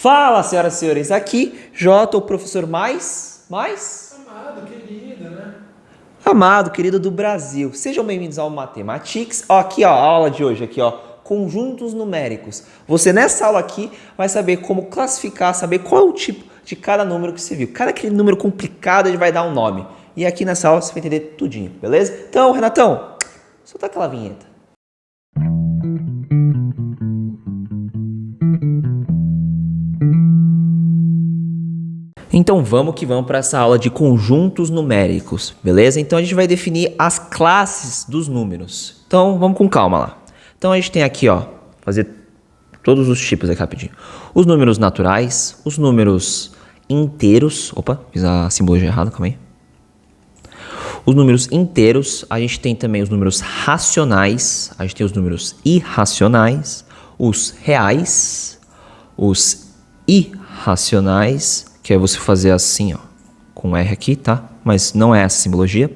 Fala, senhoras e senhores, aqui Jota, o professor mais Amado, querido, né? amado, querido do Brasil. Sejam bem-vindos ao Mathematics. Aqui, a aula de hoje, aqui, conjuntos numéricos. Você nessa aula aqui vai saber como classificar, saber qual é o tipo de cada número que você viu. Cada aquele número complicado, a gente vai dar um nome. E aqui nessa aula você vai entender tudinho, beleza? Então, Renatão, solta aquela vinheta. Então vamos que vamos para essa aula de conjuntos numéricos, beleza? Então a gente vai definir as classes dos números. Então vamos com calma lá. Então a gente tem aqui, fazer todos os tipos aqui rapidinho. Os números naturais, os números inteiros. Opa, fiz a simbologia errada, calma aí. Os números inteiros, a gente tem também os números racionais, a gente tem os números irracionais, os reais, os irracionais, que é você fazer assim, com R aqui, tá? Mas não é essa simbologia.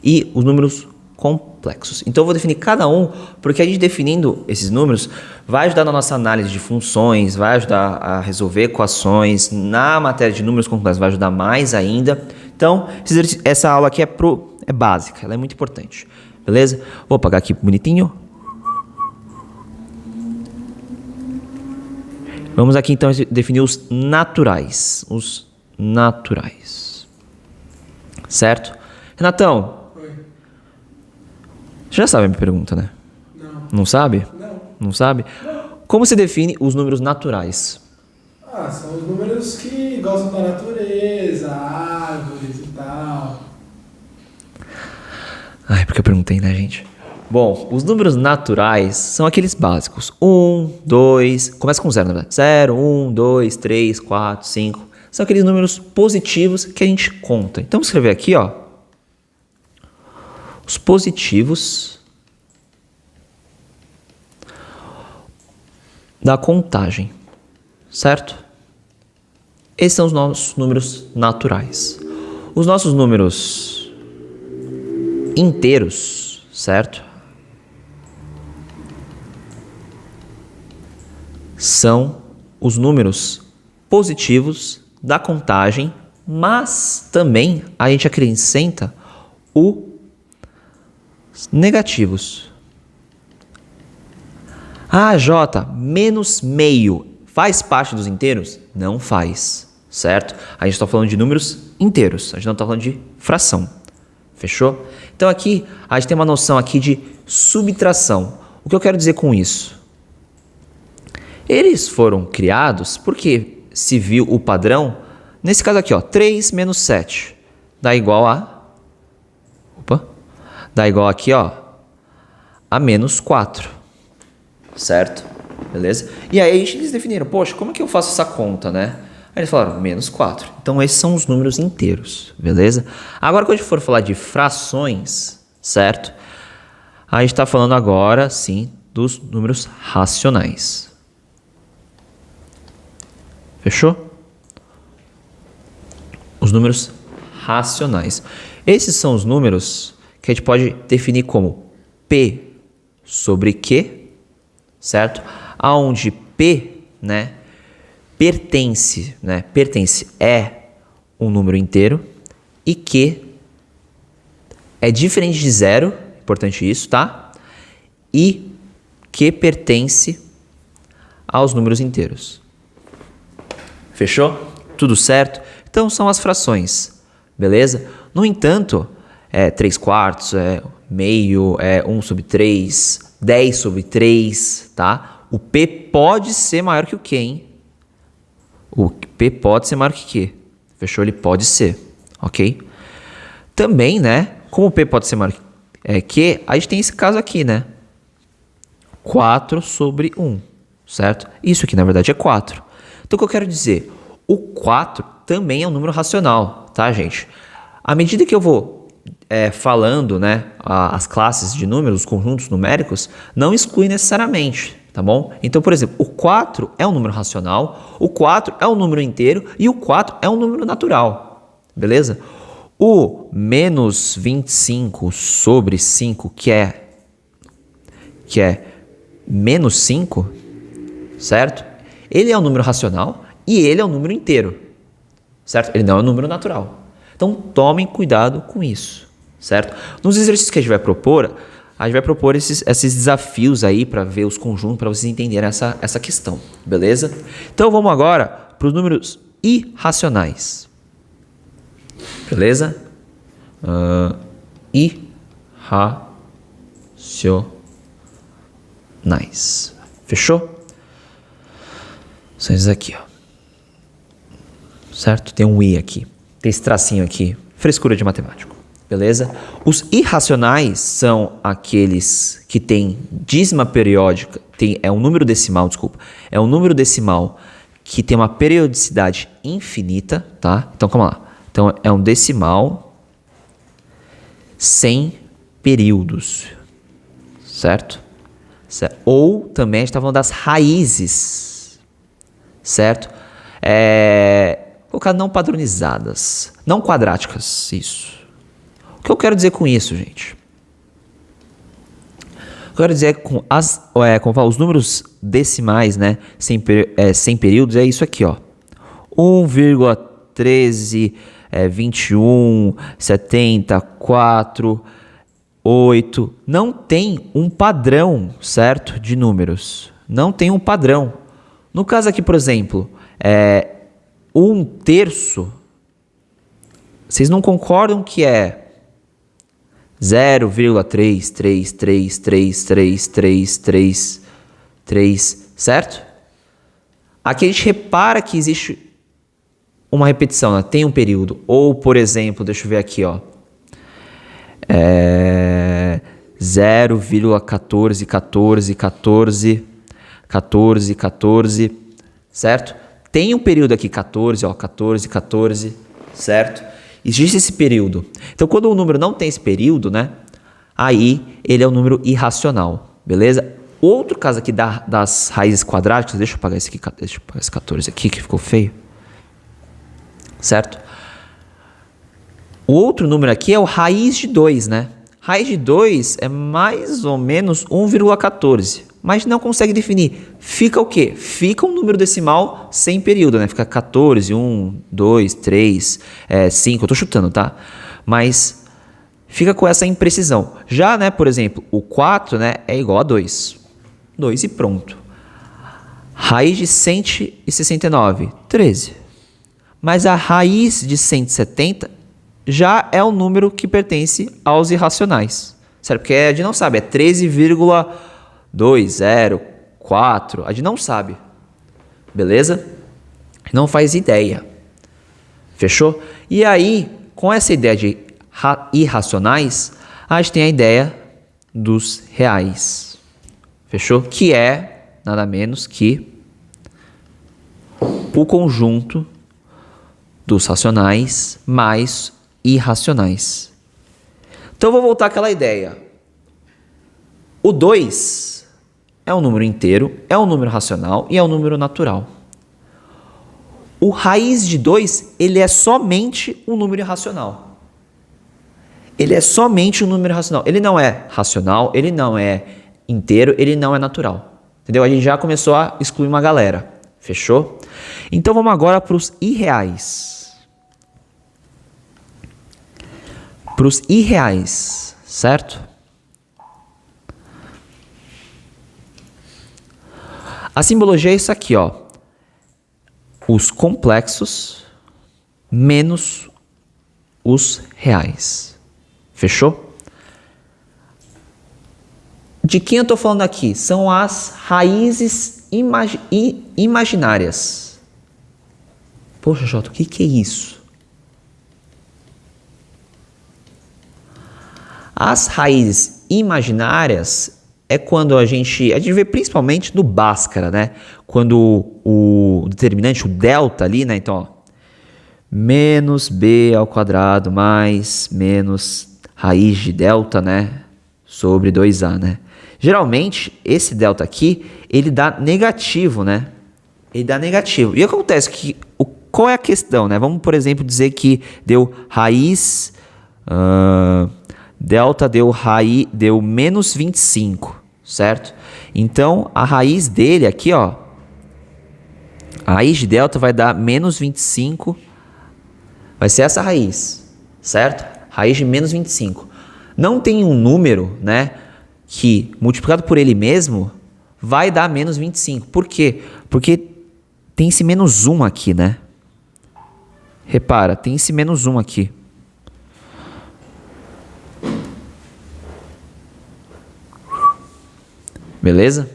E os números complexos. Então eu vou definir cada um, porque a gente definindo esses números vai ajudar na nossa análise de funções, vai ajudar a resolver equações, na matéria de números complexos vai ajudar mais ainda. Então, essa aula aqui é básica, ela é muito importante, beleza? Vou apagar aqui bonitinho. Vamos aqui então definir os naturais. Os naturais. Certo? Renatão. Oi. Você já sabe a minha pergunta, né? Não. Não sabe? Não. Não sabe? Como você define os números naturais? São os números que gostam da natureza, árvores e tal. Porque eu perguntei, né, gente? Bom, os números naturais são aqueles básicos. 1, 2, começa com 0, na verdade. 0, 1, 2, 3, 4, 5. São aqueles números positivos que a gente conta. Então, vamos escrever aqui, os positivos da contagem, certo? Esses são os nossos números naturais. Os nossos números inteiros, certo? São os números positivos da contagem, mas também a gente acrescenta os negativos. Jota, menos meio faz parte dos inteiros? Não faz, certo? A gente está falando de números inteiros, a gente não está falando de fração. Fechou? Então aqui a gente tem uma noção aqui de subtração. O que eu quero dizer com isso? Eles foram criados porque se viu o padrão, nesse caso aqui, 3 menos 7 dá igual a... dá igual aqui, a menos 4. Certo? Beleza? E aí eles definiram, poxa, como é que eu faço essa conta, né? Aí eles falaram, menos 4. Então esses são os números inteiros, beleza? Agora quando a gente for falar de frações, certo? A gente está falando agora, sim, dos números racionais. Fechou? Os números racionais. Esses são os números que a gente pode definir como P sobre Q, certo? Aonde P, né, pertence é um número inteiro e Q é diferente de zero, importante isso, tá? E Q pertence aos números inteiros. Fechou? Tudo certo? Então são as frações, beleza? No entanto, 3 quartos, meio, 1 sobre 3, 10 sobre 3, tá? O P pode ser maior que o Q, hein? O P pode ser maior que Q. Fechou? Ele pode ser, ok? Também, né? Como o P pode ser maior que Q, a gente tem esse caso aqui, né? 4 sobre 1, certo? Isso aqui, na verdade, é 4. Então, o que eu quero dizer? O 4 também é um número racional, tá, gente? À medida que eu vou falando, né, as classes de números, os conjuntos numéricos, não exclui necessariamente, tá bom? Então, por exemplo, o 4 é um número racional, o 4 é um número inteiro e o 4 é um número natural, beleza? O menos 25 sobre 5, que é menos 5, certo? Ele é um número racional e ele é um número inteiro, certo? Ele não é um número natural. Então, tomem cuidado com isso, certo? Nos exercícios que a gente vai propor esses desafios aí para ver os conjuntos, para vocês entenderem essa questão, beleza? Então, vamos agora para os números irracionais, beleza? Irracionais. Fechou? São esses aqui, ó. Certo? Tem um I aqui. Tem esse tracinho aqui. Frescura de matemático. Beleza? Os irracionais são aqueles que têm dízima periódica. É um número decimal, desculpa. É um número decimal que tem uma periodicidade infinita, tá? Então, calma lá. Então, é um decimal sem períodos. Certo? Ou também a gente está falando das raízes, certo? Colocar não padronizadas, não quadráticas, isso. O que eu quero dizer com isso, gente? Eu quero dizer com como eu falo, os números decimais, né, sem períodos, é isso aqui, ó. 1,13, 21, 74... 8, não tem um padrão, certo? De números. Não tem um padrão. No caso aqui, por exemplo, 1/3, vocês não concordam que é 0,333333333, certo? Aqui a gente repara que existe uma repetição, né? Tem um período. Ou, por exemplo, deixa eu ver aqui, ó. 0,1414141414, certo? Tem um período aqui 14, ó, 14, certo? Existe esse período. Então, quando o número não tem esse período, né? Aí ele é um número irracional, beleza? Outro caso aqui das raízes quadráticas, deixa eu apagar esse 14 aqui que ficou feio, certo? O outro número aqui é o raiz de 2, né? Raiz de 2 é mais ou menos 1,14, mas não consegue definir. Fica o quê? Fica um número decimal sem período, né? Fica 14, 1, 2, 3, 5, eu tô chutando, tá? Mas fica com essa imprecisão. Já, né, por exemplo, o 4, né, é igual a 2. 2 e pronto. Raiz de 169, 13. Mas a raiz de 170 já é um número que pertence aos irracionais, certo? Porque a gente não sabe, é 13,204, a gente não sabe, beleza? Não faz ideia, fechou? E aí, com essa ideia de irracionais, a gente tem a ideia dos reais, fechou? Que é nada menos que o conjunto dos racionais mais irracionais. Então eu vou voltar àquela ideia. O 2 é um número inteiro, é um número racional e é um número natural. O raiz de 2, ele é somente um número irracional. Ele é somente um número racional. Ele não é racional, ele não é inteiro, ele não é natural. Entendeu? A gente já começou a excluir uma galera. Fechou? Então vamos agora para os irreais. Para os irreais, certo? A simbologia é isso aqui, ó. Os complexos menos os reais. Fechou? De quem eu estou falando aqui? São as raízes imaginárias. Poxa, Jota, o que é isso? As raízes imaginárias é quando a gente vê principalmente no Bhaskara, né? Quando o determinante, o delta ali, né? Então, ó, menos b ao quadrado mais menos raiz de delta, né? Sobre 2a, né? Geralmente, esse delta aqui, ele dá negativo, né? Ele dá negativo. E acontece que, qual é a questão, né? Vamos, por exemplo, dizer que deu raiz... delta deu menos 25, certo? Então, a raiz dele aqui, ó, A raiz de delta vai dar menos 25. Vai ser essa raiz, certo? Raiz de menos 25. Não tem um número, né, que multiplicado por ele mesmo vai dar menos 25. Por quê? Porque tem esse menos 1 aqui, né? Repara, tem esse menos 1 aqui. Beleza?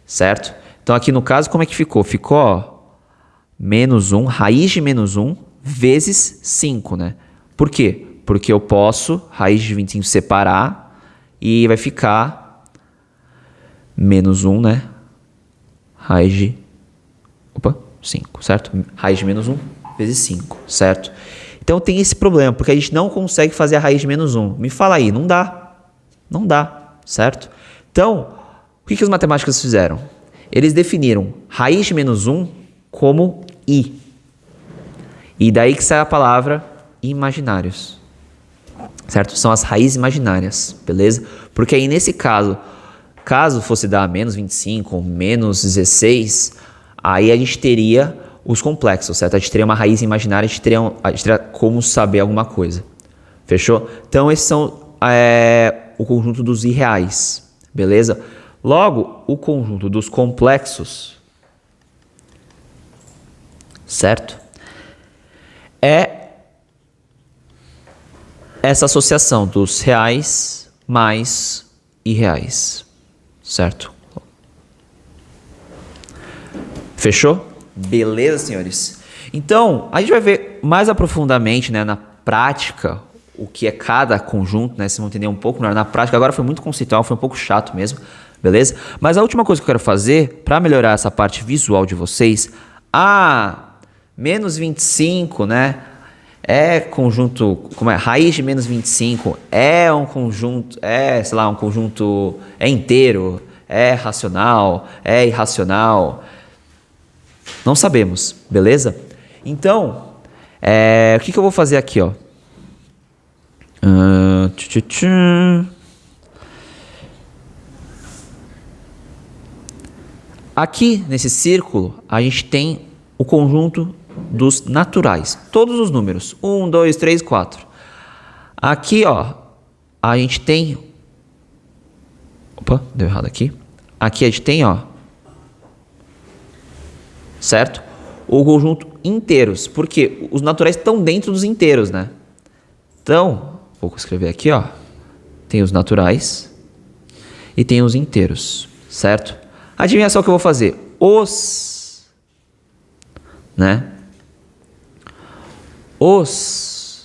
Certo? Então aqui no caso, como é que ficou? Ficou, ó, menos 1, raiz de menos 1 vezes 5, né? Por quê? Porque eu posso, raiz de 25, separar e vai ficar menos 1, né? Raiz de 5, certo? Raiz de menos 1 vezes 5, certo? Então tem esse problema, porque a gente não consegue fazer a raiz de menos 1. Me fala aí, não dá. Não dá, certo? Então, o que os matemáticos fizeram? Eles definiram raiz de menos 1 como i. E daí que sai a palavra imaginários. Certo? São as raízes imaginárias, beleza? Porque aí nesse caso, caso fosse dar menos 25 ou menos 16, aí a gente teria os complexos, certo? A gente teria uma raiz imaginária, a gente teria como saber alguma coisa. Fechou? Então esses são o conjunto dos irreais, beleza? Logo, o conjunto dos complexos, certo? É essa associação dos reais mais irreais, certo? Fechou? Beleza, senhores? Então, a gente vai ver mais aprofundadamente, né, na prática, o que é cada conjunto, né? Vocês vão entender um pouco melhor na prática. Agora foi muito conceitual, foi um pouco chato mesmo, beleza? Mas a última coisa que eu quero fazer, para melhorar essa parte visual de vocês, menos 25, né? É conjunto, como é? Raiz de menos 25 é um conjunto, um conjunto, é inteiro, é racional, é irracional. Não sabemos, beleza? Então, o que eu vou fazer aqui, ó? Aqui, nesse círculo, a gente tem o conjunto dos naturais. Todos os números. 1, 2, 3, 4. Aqui, ó, a gente tem... Opa, deu errado aqui. Aqui a gente tem, ó... Certo? O conjunto inteiros. Porque os naturais estão dentro dos inteiros, né? Então, vou escrever aqui, ó. Tem os naturais e tem os inteiros, certo? Adivinha só o que eu vou fazer? Né? Os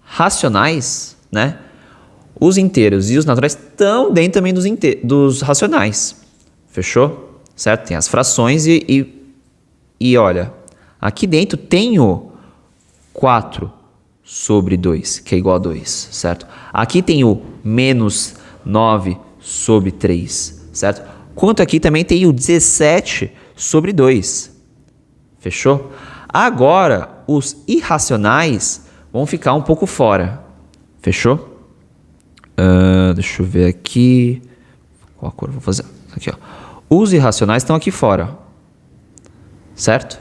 racionais, né? Os inteiros e os naturais estão dentro também dos racionais. Fechou? Certo? Tem as frações e olha, aqui dentro tem o 4 sobre 2, que é igual a 2, certo? Aqui tem o menos 9 sobre 3, certo? Quanto aqui também tem o 17 sobre 2. Fechou? Agora, os irracionais vão ficar um pouco fora. Fechou? Deixa eu ver aqui. Qual a cor eu vou fazer? Aqui, ó. Os irracionais estão aqui fora. Certo?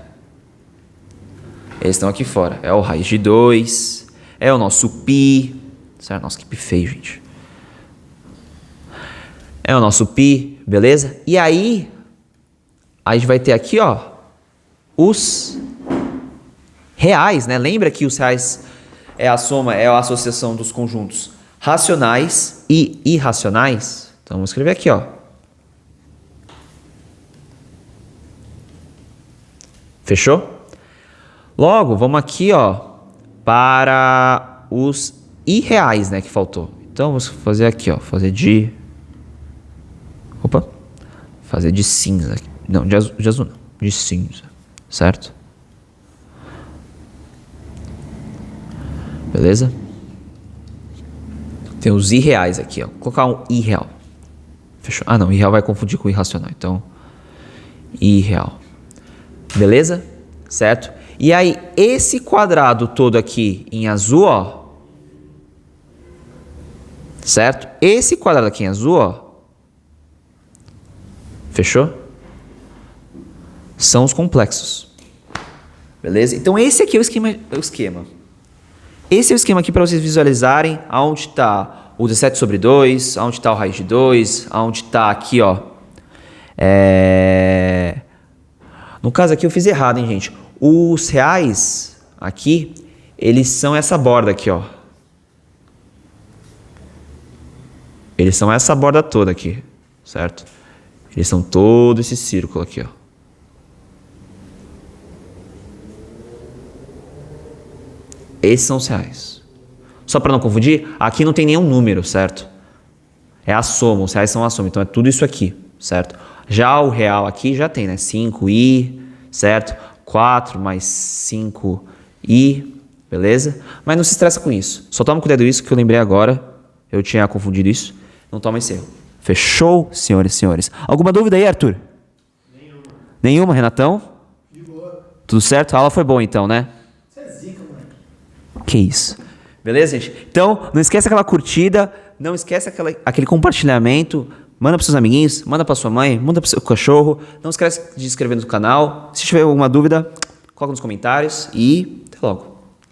Eles estão aqui fora. É o raiz de 2. É o nosso π. Certo? Nossa, que pi feio, gente. É o nosso π, beleza? E aí, a gente vai ter aqui, ó, os reais, né? Lembra que os reais é a soma, é a associação dos conjuntos racionais e irracionais? Então, vamos escrever aqui, ó. Fechou? Logo, vamos aqui, ó, para os irreais, né, que faltou. Então, vamos fazer aqui, ó, fazer de cinza. Não, de azul não, de cinza, certo? Beleza? Tem os irreais aqui, ó. Vou colocar um irreal. Fechou? Ah, não, irreal vai confundir com irracional. Então, irreal. Beleza? Certo? E aí, esse quadrado todo aqui em azul, ó, certo? Esse quadrado aqui em azul, ó, fechou? São os complexos. Beleza? Então esse aqui é o esquema. Esse é o esquema aqui para vocês visualizarem aonde está o 17 sobre 2, aonde está o raiz de 2, aonde está aqui, ó. No caso aqui eu fiz errado, hein, gente? Os reais aqui, eles são essa borda aqui, ó. Eles são essa borda toda aqui, certo? Eles são todo esse círculo aqui, ó. Esses são os reais. Só para não confundir, aqui não tem nenhum número, certo? É a soma, os reais são a soma, então é tudo isso aqui, certo? Já o real aqui já tem, né? 5i, certo? 4 mais 5i, beleza? Mas não se estressa com isso. Só toma cuidado isso que eu lembrei agora. Eu tinha confundido isso. Não toma esse erro. Fechou, senhores e senhores? Alguma dúvida aí, Arthur? Nenhuma. Nenhuma, Renatão? De boa. Tudo certo? A aula foi boa então, né? Você é zica, moleque. Que isso. Beleza, gente? Então, não esquece aquela curtida, não esquece aquele compartilhamento. Manda para seus amiguinhos, manda para sua mãe, manda para seu cachorro. Não esquece de se inscrever no canal. Se tiver alguma dúvida, coloca nos comentários e até logo.